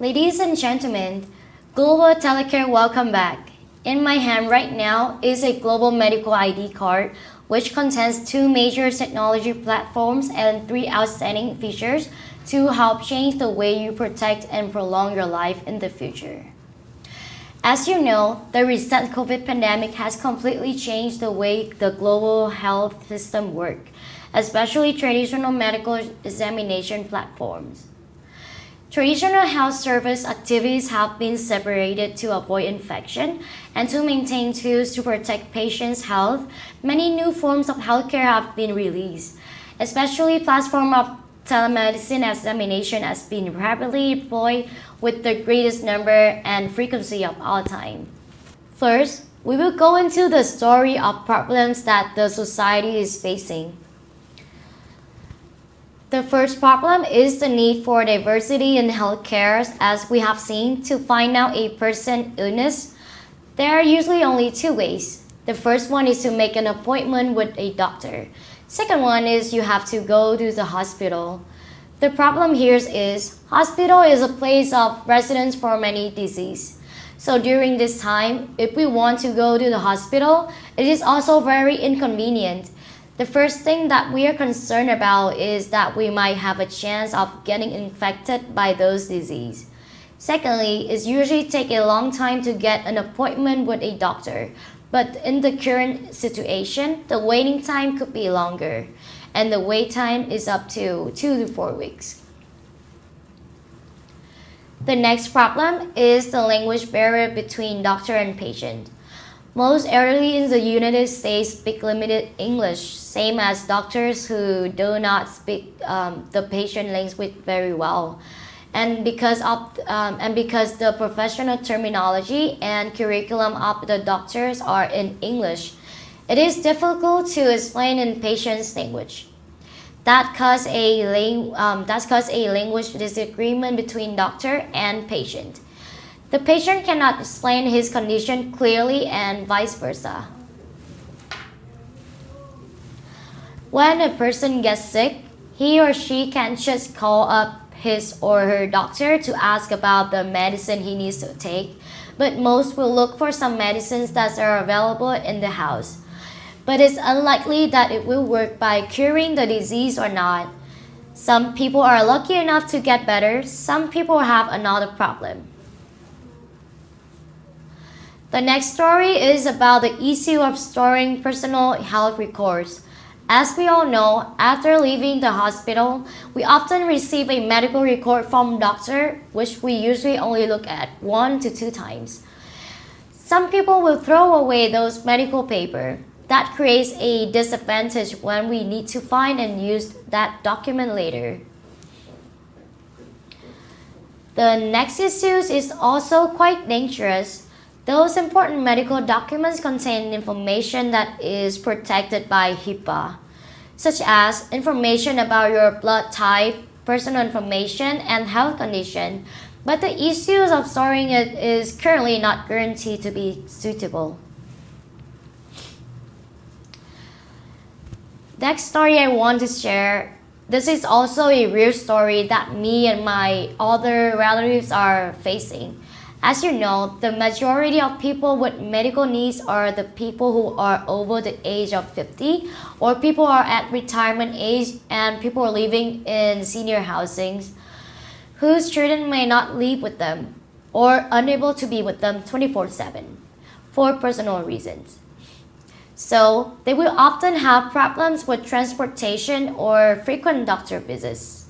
Ladies and gentlemen, Global Telecare, welcome back. In my hand right now is a global medical ID card which contains two major technology platforms and three outstanding features to help change the way you protect and prolong your life in the future. As you know, the recent COVID pandemic has completely changed the way the global health system works, especially traditional medical examination platforms. Traditional health service activities have been separated to avoid infection and to maintain tools to protect patients' health. Many new forms of healthcare have been released, especially platform of telemedicine examination has been rapidly deployed with the greatest number and frequency of all time. First, we will go into the story of problems that the society is facing. The first problem is the need for diversity in healthcare. As we have seen, to find out a person's illness, there are usually only two ways. The first one is to make an appointment with a doctor. Second one is you have to go to the hospital. The problem here is hospital is a place of residence for many diseases. So during this time, if we want to go to the hospital, it is also very inconvenient. The first thing that we are concerned about is that we might have a chance of getting infected by those diseases. Secondly, it usually takes a long time to get an appointment with a doctor, but in the current situation, the waiting time could be longer, and the wait time is up to 2 to 4 weeks. The next problem is the language barrier between doctor and patient. Most elderly in the United States speak limited English, same as doctors who do not speak the patient language very well. And because the professional terminology and curriculum of the doctors are in English, it is difficult to explain in patient's language. That causes a language disagreement between doctor and patient. The patient cannot explain his condition clearly and vice versa. When a person gets sick, he or she can just call up his or her doctor to ask about the medicine he needs to take, but most will look for some medicines that are available in the house. But it's unlikely that it will work by curing the disease or not. Some people are lucky enough to get better, some people have another problem. The next story is about the issue of storing personal health records. As we all know, after leaving the hospital, we often receive a medical record from doctor, which we usually only look at 1 to 2 times. Some people will throw away those medical paper. That creates a disadvantage when we need to find and use that document later. The next issue is also quite dangerous. Those important medical documents contain information that is protected by HIPAA, such as information about your blood type, personal information, and health condition, but the issues of storing it is currently not guaranteed to be suitable. Next story I want to share. This is also a real story that me and my other relatives are facing. As you know, the majority of people with medical needs are the people who are over the age of 50, or people are at retirement age, and people are living in senior housings whose children may not live with them or unable to be with them 24/7 for personal reasons. So they will often have problems with transportation or frequent doctor visits.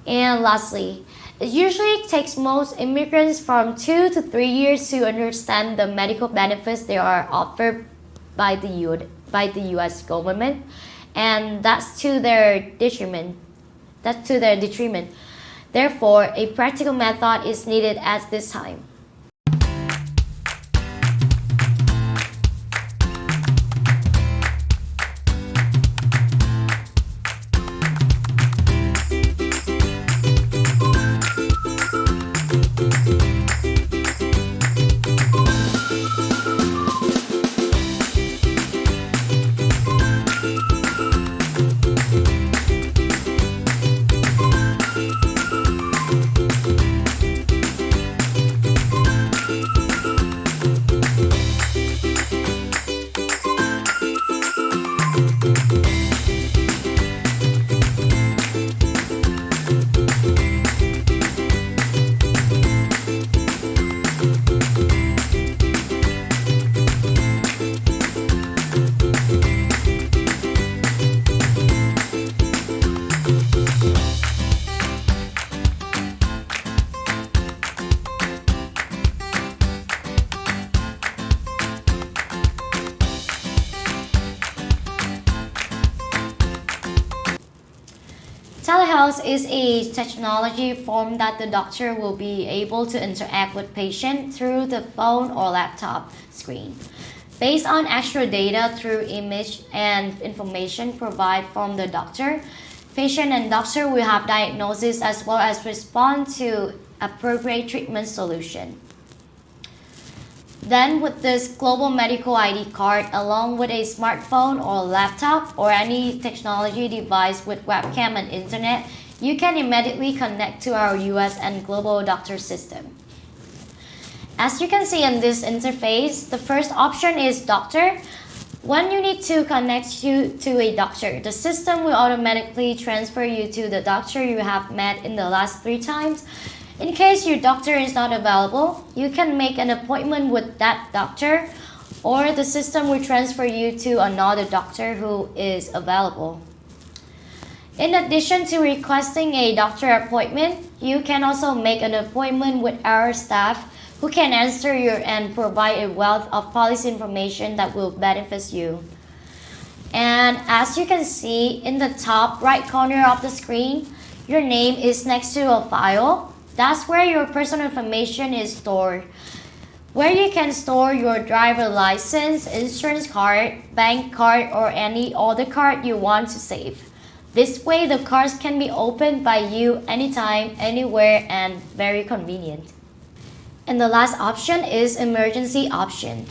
And lastly, it usually takes most immigrants from 2 to 3 years to understand the medical benefits they are offered by the US government, and that's to their detriment. Therefore, a practical method is needed at this time. telehealth is a technology form that the doctor will be able to interact with patient through the phone or laptop screen. Based on extra data through image and information provided from the doctor, patient and doctor will have diagnosis as well as respond to appropriate treatment solution. Then with this global medical ID card along with a smartphone or laptop or any technology device with webcam and internet, you can immediately connect to our US and global doctor system. As you can see in this interface, the first option is doctor. When you need to connect you to a doctor, the system will automatically transfer you to the doctor you have met in the last 3 times. In case your doctor is not available, you can make an appointment with that doctor, or the system will transfer you to another doctor who is available. In addition to requesting a doctor appointment, you can also make an appointment with our staff who can answer your and provide a wealth of policy information that will benefit you. And as you can see in the top right corner of the screen, your name is next to a file. That's where your personal information is stored, where you can store your driver license, insurance card, bank card, or any other card you want to save. This way, the cards can be opened by you anytime, anywhere, and very convenient. And the last option is emergency option,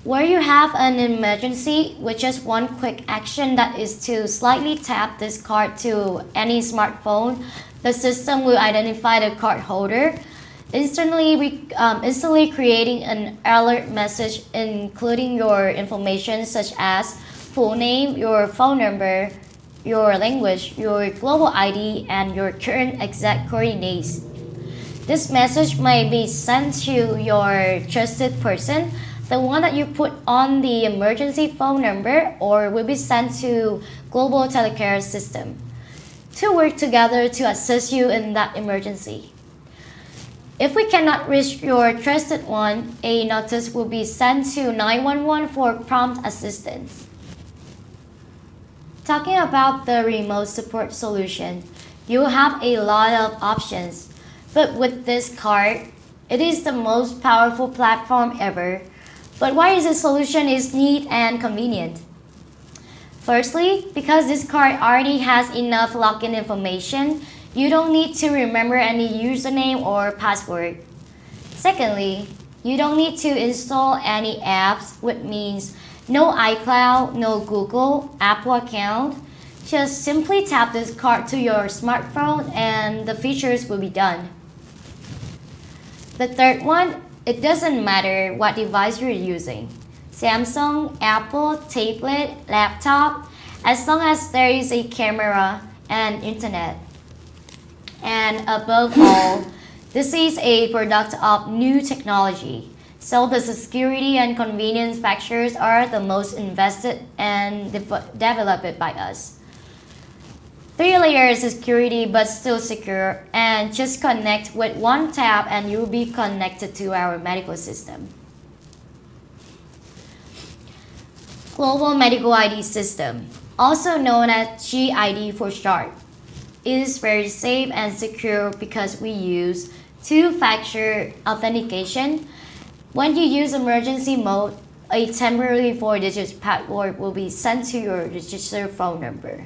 where you have an emergency with just one quick action, that is to slightly tap this card to any smartphone. The system will identify the card holder, instantly creating an alert message including your information such as full name, your phone number, your language, your global ID, and your current exact coordinates. This message may be sent to your trusted person, the one that you put on the emergency phone number, or will be sent to Global Telecare system to work together to assist you in that emergency. If we cannot reach your trusted one, a notice will be sent to 911 for prompt assistance. Talking about the remote support solution, you have a lot of options, but with this card, it is the most powerful platform ever. But why is this solution is neat and convenient? Firstly, because this card already has enough login information, you don't need to remember any username or password. Secondly, you don't need to install any apps, which means no iCloud, no Google, Apple account. Just simply tap this card to your smartphone and the features will be done. The third one, it doesn't matter what device you're using. Samsung, Apple, tablet, laptop, as long as there is a camera and internet. And above all, this is a product of new technology. So the security and convenience factors are the most invested and developed by us. 3-layer security but still secure, and just connect with one tap and you'll be connected to our medical system. Global Medical ID System, also known as GID for short, is very safe and secure because we use two-factor authentication. When you use emergency mode, a temporary 4-digit password will be sent to your registered phone number.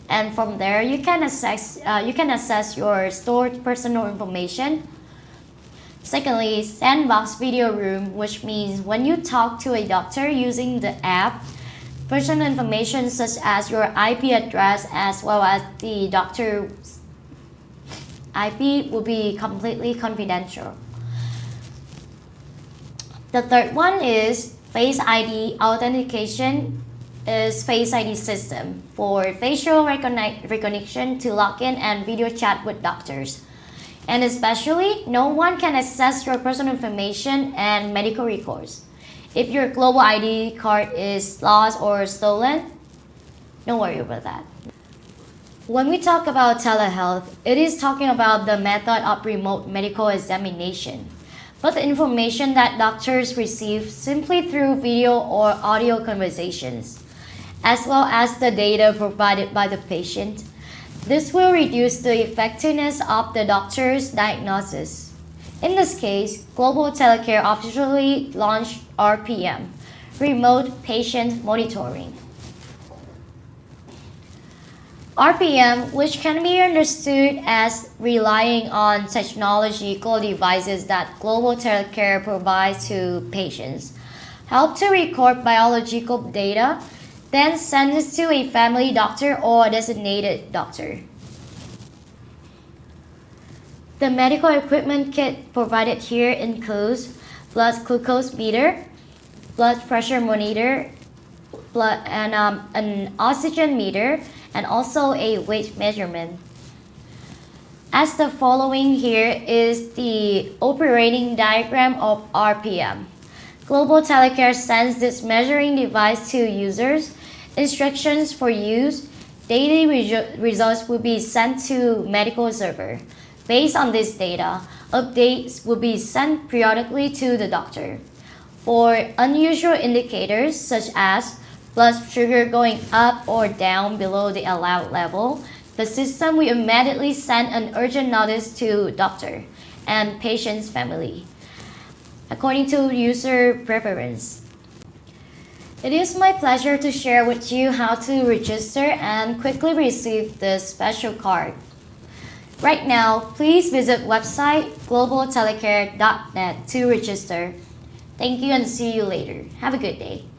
And from there, you can access your stored personal information. Secondly, sandbox video room, which means when you talk to a doctor using the app, personal information such as your IP address as well as the doctor's IP will be completely confidential. The third one is Face ID authentication. Is Face ID system for facial recognition to log in and video chat with doctors. And especially, no one can access your personal information and medical records. If your global ID card is lost or stolen, don't worry about that. When we talk about telehealth, it is talking about the method of remote medical examination, but the information that doctors receive simply through video or audio conversations, as well as the data provided by the patient. This will reduce the effectiveness of the doctor's diagnosis. In this case, Global Telecare officially launched RPM, Remote Patient Monitoring. RPM, which can be understood as relying on technological devices that Global Telecare provides to patients, help to record biological data, then send it to a family doctor or designated doctor. The medical equipment kit provided here includes blood glucose meter, blood pressure monitor, an oxygen meter, and also a weight measurement. As the following here is the operating diagram of RPM. Global Telecare sends this measuring device to users. Instructions for use, daily results will be sent to medical server. Based on this data, updates will be sent periodically to the doctor. For unusual indicators such as blood sugar going up or down below the allowed level, the system will immediately send an urgent notice to doctor and patient's family, according to user preference. It is my pleasure to share with you how to register and quickly receive this special card. Right now, please visit website globaltelecare.net to register. Thank you and see you later. Have a good day.